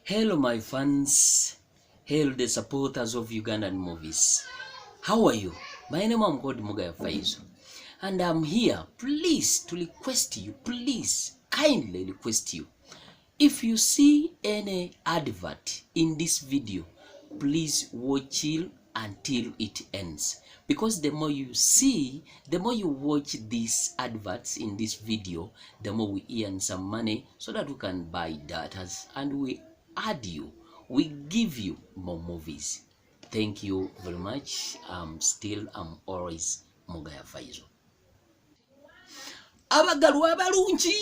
Hello my fans, hello the supporters of Ugandan movies. How are you? My name is called Mugaya Faizo and I'm here please to request you, kindly request you. If you see any advert in this video, please watch it until it ends. Because the more you see, the more you watch these adverts in this video, the more we earn some money so that we can buy data and we give you more movies. Thank you very much. I'm always Mugaya Faizo. Abagalu abalungi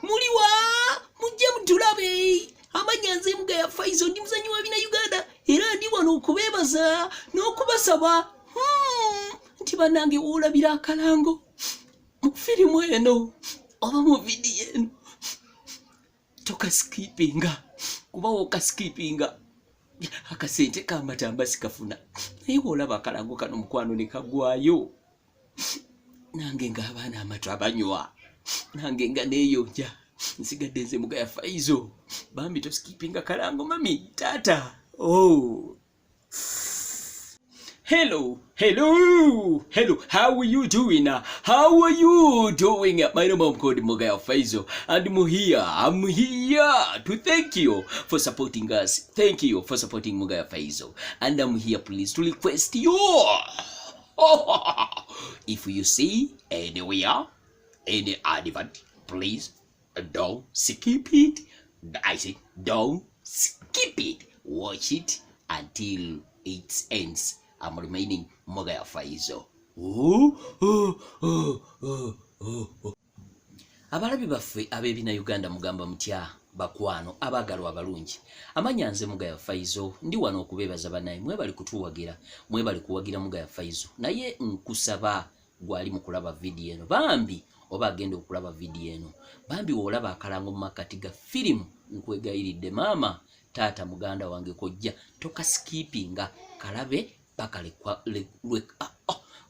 muliwa mujje mutulabe amanyanze Mugaya Faizo ndi muzanyi wa bina Uganda era ndi wano okubebaza n'okubasaba nti banange olabira akalango mu firimu eno oba mu video eno toka skippinga kuba woka skippinga akasente kamatamba sikafuna naye olaba akalango kano mukwano ne kagwayo nange nga abaana amato abanywa nange nga neeyonja nsigadde nze Mugaya Faizo bambi to skippinga kalango mami tata. Oh, hello, how are you doing? My name is called Mugaya Faizo and I'm here to thank you for supporting us. Thank you for supporting Mugaya Faizo and I'm here please to request you. If you see anywhere any advert, please don't skip it. I say don't skip it. Watch it until it ends. I'm remaining Mugaya Faizo. Abalabi baffe ab'ebina Uganda mugamba mutya bakwano abagalwa abalungi amanyanze Mugaya Faizo ndi wano okubebaza banayi mwebali kutuwagira mwebali kuwagira Mugaya Faizo naye nkusaba gwali mu kulaba video eno bambi oba agenda okulaba video eno bambi wolaba akalango mu makati ga firimu nkwegayiridde mama tata muganda wange kojja toka skippinga kalabe bakale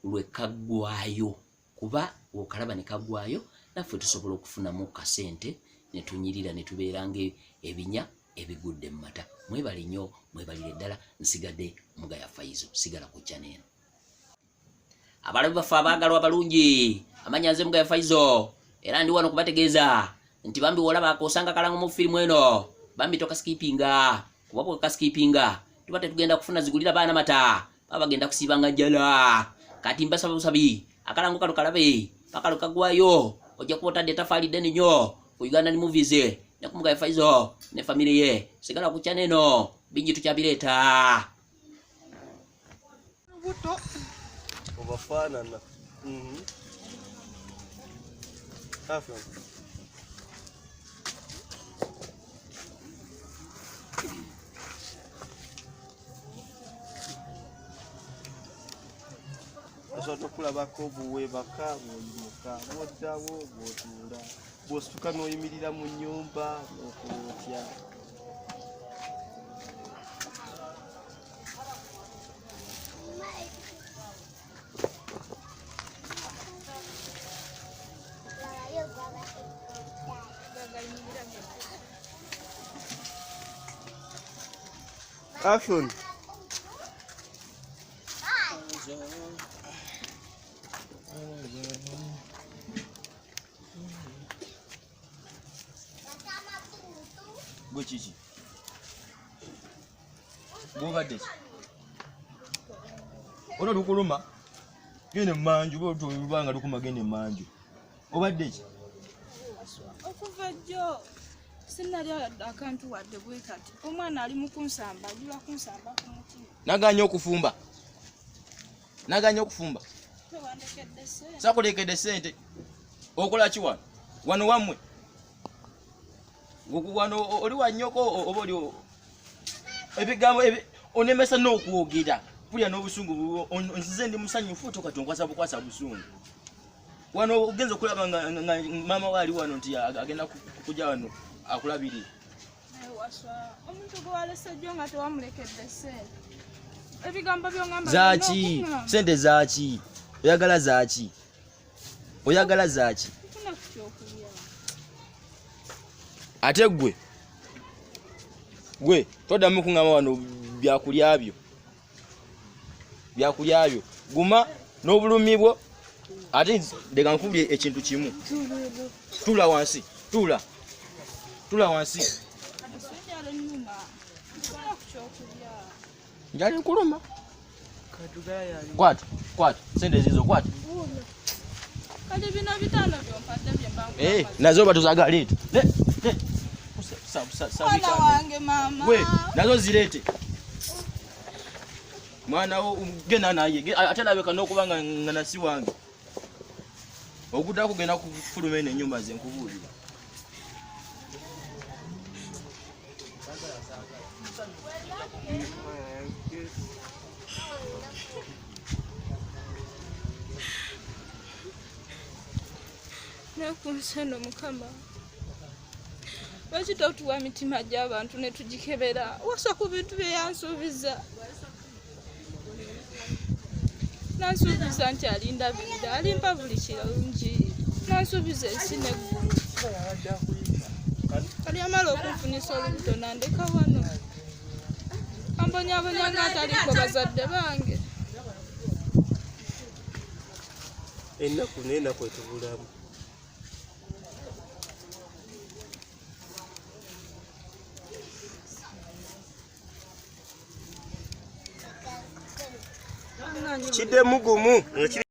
lwe kagwayo kuba okalaba ne kagwayo naffe tusobola okufunamu kasente ne tunyirira ne tubeerange ebinya ebigudde mu mata mwebali nnyo mwebalire ddala nsigadde Mugaya Faizo sigala ku channel. Abalabi baffe abaagalwa abalungi amanyanze Mugaya Faizo era ndi wano kubategeeza nti bambi wolaba akosanga kalango mu firimu eno bambi toka skippinga kuba bwoka skippinga tubate tugenda kufuna zigulira baana mata baba genda kusibanga njala kati mbasaba busabi akalango kalo kalabe pakalo kagwayo ojja kuotadde tafali deni nnyo ku Ugandan movies ne ku Mugaya Faizo ne family ye sigala ku channel eno bingi tukyabireta buto obafanana afya Asoto kulabako buwe bakamu yimuka bodawo bodula bosuka no yimirira mu nyumba okutya Action. Gochichi. Bobadde. Ono lukuluma. Gene manju boto lubanga lukuma gene manju. Obadde ki? Okuvajjo. Sinali akantu wadde bwe kati. Omwana ali mu kunsamba, ajula kunsamba ku mutima. Naganya okufumba. Tewandekedde sente. Sakulekedde sente. Okola ki wano? Wano wamwe. Wano oli wanyoko oba oli ebigambo onemesa n'okwogera kulya n'obusungu nzize ndi musanyufu toka tonkwasa bukwasa busungu wano ogenza okulaba nga mama waali wano nti agenda kujja wano akulabiri omuntu gwalese jjo nga tewamulekedde sente ebigambo byongamba zaaki sente zaaki oyagala zaaki ate gwe gwe toddamu kuŋŋamba wano byakulya byo guma n'obulumi bwo ate leka nkubulye ekintu kimu tula wansi tula wansi njali nkuluma kwata sente zizo kwata kali bino bitano byompadde byembangu nazo batuzagala leeta mwana wange mama we nazo zirete mwana wo genda naye ate labeka n'okubanga nganasi wange okudda kugenda kufuluma eno ennyumba ze nkubuulira nekunseno mukama lwaki totuwa mitima gy'abantu ne tugikebera wasa ku bintu bye yansuubiza nansuubiza nti alindabirira alimpa buli kirungi nansuubiza ensi neggulu kali amala okunfunisa olubuto nandeka wano ambonyabonya nga ataliko bazadde bange ennaku n'ennaku etubulamu kidde mugumu nga